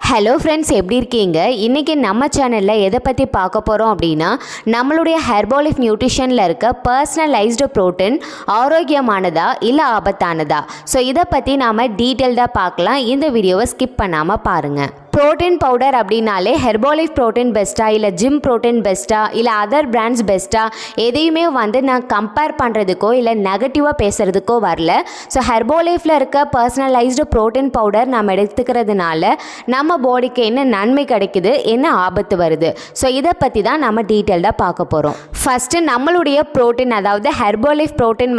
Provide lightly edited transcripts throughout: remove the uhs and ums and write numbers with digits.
Hello friends, எப்படி இருக்கீங்க? இன்றைக்கி நம்ம சேனலில் எதை பற்றி பார்க்க போகிறோம் அப்படின்னா, நம்மளுடைய ஹெர்பாலிஃப் நியூட்ரிஷனில் இருக்க பர்சனலைஸ்டு ப்ரோட்டீன் ஆரோக்கியமானதா இல்லை ஆபத்தானதா? ஸோ இதை பற்றி நாம் டீட்டெயில்டாக பார்க்கலாம். இந்த வீடியோவை ஸ்கிப் பண்ணாமல் பாருங்கள். ப்ரோட்டீன் பவுடர் அப்படின்னாலே ஹெர்பாலிஃப் ப்ரோட்டீன் பெஸ்ட்டா இல்லை ஜிம் ப்ரோட்டீன் பெஸ்ட்டா இல்லை அதர் பிராண்ட்ஸ் பெஸ்ட்டா எதையுமே நான் கம்பேர் பண்ணுறதுக்கோ இல்லை நெகட்டிவாக பேசுகிறதுக்கோ வரல. ஸோ ஹெர்பாலிஃபில் இருக்க பர்சனலைஸ்டு ப்ரோட்டீன் பவுடர் நம்ம எடுத்துக்கிறதுனால நம்ம பாடிக்கு என்ன நன்மை கிடைக்குது, என்ன ஆபத்து வருது, ஸோ இதை பற்றி தான் நம்ம டீட்டெயில்டாக பார்க்க போகிறோம். ஃபஸ்ட்டு நம்மளுடைய ப்ரோட்டீன், அதாவது ஹெர்பாலிஃப் ப்ரோட்டீன்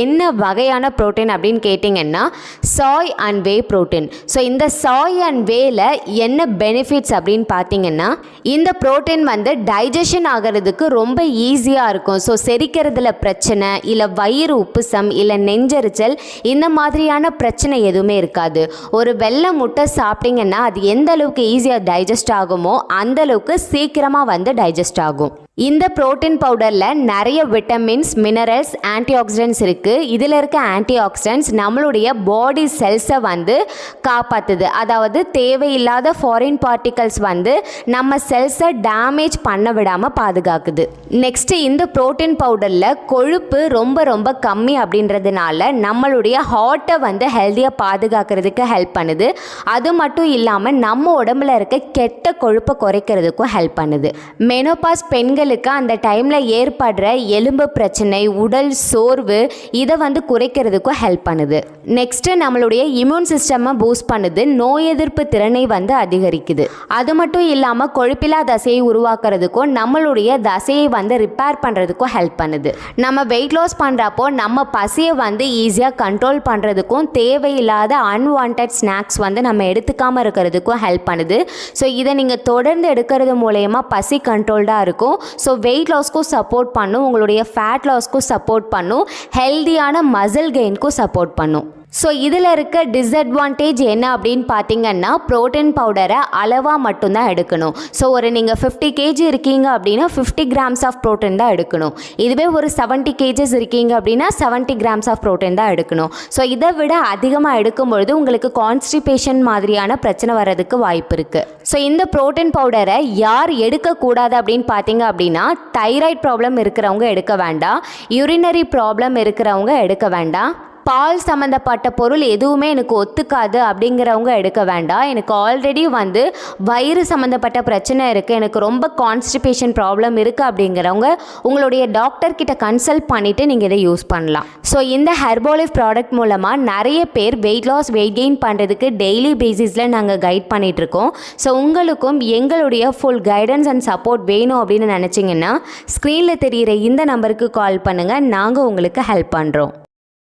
என்ன வகையான ப்ரோட்டீன் அப்படின்னு கேட்டிங்கன்னா Sai and whey protein. So இந்த சாய் அண்ட் வேல என்ன பெனிஃபிட்ஸ் அப்படின்னு பார்த்தீங்கன்னா, இந்த ப்ரோட்டீன் டைஜஷன் ஆகிறதுக்கு ரொம்ப ஈஸியாக இருக்கும். ஸோ செரிக்கிறதுல பிரச்சனை இல்லை வயிறு உப்புசம் இல்லை நெஞ்சரிச்சல் இந்த மாதிரியான பிரச்சனை எதுவுமே இருக்காது. ஒரு வெள்ளை முட்டை சாப்பிட்டீங்கன்னா அது எந்த அளவுக்கு ஈஸியாக டைஜஸ்ட் ஆகுமோ அந்த அளவுக்கு சீக்கிரமாக டைஜஸ்ட் ஆகும். இந்த ப்ரோட்டீன் பவுடரில் நிறைய விட்டமின்ஸ், மினரல்ஸ், ஆன்டி ஆக்சிடென்ட்ஸ் இருக்குது. இதில் இருக்க ஆன்டி ஆக்சிடென்ட்ஸ் நம்மளுடைய பாடி செல்ஸை காப்பாற்றுது. அதாவது தேவையில்லாத ஃபாரின் பார்ட்டிகல்ஸ் நம்ம செல்ஸை டேமேஜ் பண்ண விடாமல் பாதுகாக்குது. நெக்ஸ்ட்டு இந்த ப்ரோட்டீன் பவுடரில் கொழுப்பு ரொம்ப ரொம்ப கம்மி அப்படின்றதுனால நம்மளுடைய ஹார்ட்டை ஹெல்த்தியாக பாதுகாக்கிறதுக்கு ஹெல்ப் பண்ணுது. அது மட்டும் இல்லாமல் நம்ம உடம்புல இருக்க கெட்ட கொழுப்பை குறைக்கிறதுக்கும் ஹெல்ப் பண்ணுது. மெனோபாஸ் பெண்கள் அந்த டைமில் ஏற்படுற எலும்பு பிரச்சனை, உடல் சோர்வு இதை குறைக்கிறதுக்கும் ஹெல்ப் பண்ணுது. நெக்ஸ்ட்டு நம்மளுடைய இம்யூன் சிஸ்டமை பூஸ்ட் பண்ணுது, நோய் எதிர்ப்பு திறனை அதிகரிக்குது. அது மட்டும் இல்லாமல் கொழுப்பில்லா தசையை உருவாக்குறதுக்கும் நம்மளுடைய தசையை ரிப்பேர் பண்ணுறதுக்கும் ஹெல்ப் பண்ணுது. நம்ம வெயிட் லாஸ் பண்ணுறப்போ நம்ம பசியை ஈஸியாக கண்ட்ரோல் பண்ணுறதுக்கும் தேவையில்லாத அன்வான்ட் ஸ்நாக்ஸ் நம்ம எடுத்துக்காமல் இருக்கிறதுக்கும் ஹெல்ப் பண்ணுது. ஸோ இதை நீங்கள் தொடர்ந்து எடுக்கிறது மூலயமா பசி கண்ட்ரோல்டாக இருக்கும். ஸோ வெயிட் லாஸ்க்கும் சப்போர்ட் பண்ணும், உங்களுடைய ஃபேட் லாஸ்க்கும் சப்போர்ட் பண்ணும், ஹெல்தியான மசில் கெயின்க்கும் சப்போர்ட் பண்ணும். ஸோ இதில் இருக்க டிஸ்அட்வான்டேஜ் என்ன அப்படின்னு பார்த்தீங்கன்னா, ப்ரோட்டீன் பவுடரை அளவாக மட்டும்தான் எடுக்கணும். ஸோ நீங்கள் 50 kg இருக்கீங்க அப்படின்னா 50 grams ஆஃப் ப்ரோட்டீன் தான் எடுக்கணும். இதுவே ஒரு 70 kgs இருக்கீங்க அப்படின்னா 70 grams ஆஃப் ப்ரோட்டீன் தான் எடுக்கணும். ஸோ இதை விட அதிகமாக எடுக்கும் பொழுது உங்களுக்கு கான்ஸ்டிபேஷன் மாதிரியான பிரச்சனை வர்றதுக்கு வாய்ப்பு இருக்குது. ஸோ இந்த ப்ரோட்டீன் பவுடரை யார் எடுக்கக்கூடாது அப்படின்னு பார்த்தீங்க அப்படின்னா, தைராய்டு ப்ராப்ளம் இருக்கிறவங்க எடுக்க வேண்டாம், யூரினரி ப்ராப்ளம் இருக்கிறவங்க எடுக்க வேண்டாம், பால் சம்மந்தப்பட்ட பொருள் எதுவுமே எனக்கு ஒத்துக்காது அப்படிங்கிறவங்க எடுக்க வேண்டாம், எனக்கு ஆல்ரெடி வயிறு சம்மந்தப்பட்ட பிரச்சனை இருக்குது, எனக்கு ரொம்ப கான்ஸ்டிபேஷன் ப்ராப்ளம் இருக்குது அப்படிங்கிறவங்க உங்களுடைய டாக்டர் கிட்ட கன்சல்ட் பண்ணிவிட்டு நீங்கள் இதை யூஸ் பண்ணலாம். ஸோ இந்த ஹெர்பாலிஃப் ப்ராடக்ட் மூலமாக நிறைய பேர் வெயிட் லாஸ், வெயிட் கெயின் பண்ணுறதுக்கு டெய்லி பேசிஸில் நாங்கள் கைட் பண்ணிகிட்ருக்கோம். ஸோ உங்களுக்கும் எங்களுடைய ஃபுல் கைடன்ஸ் அண்ட் சப்போர்ட் வேணும் அப்படின்னு நினச்சிங்கன்னா ஸ்க்ரீனில் தெரிகிற இந்த நம்பருக்கு கால் பண்ணுங்கள், நாங்கள் உங்களுக்கு ஹெல்ப் பண்ணுறோம்.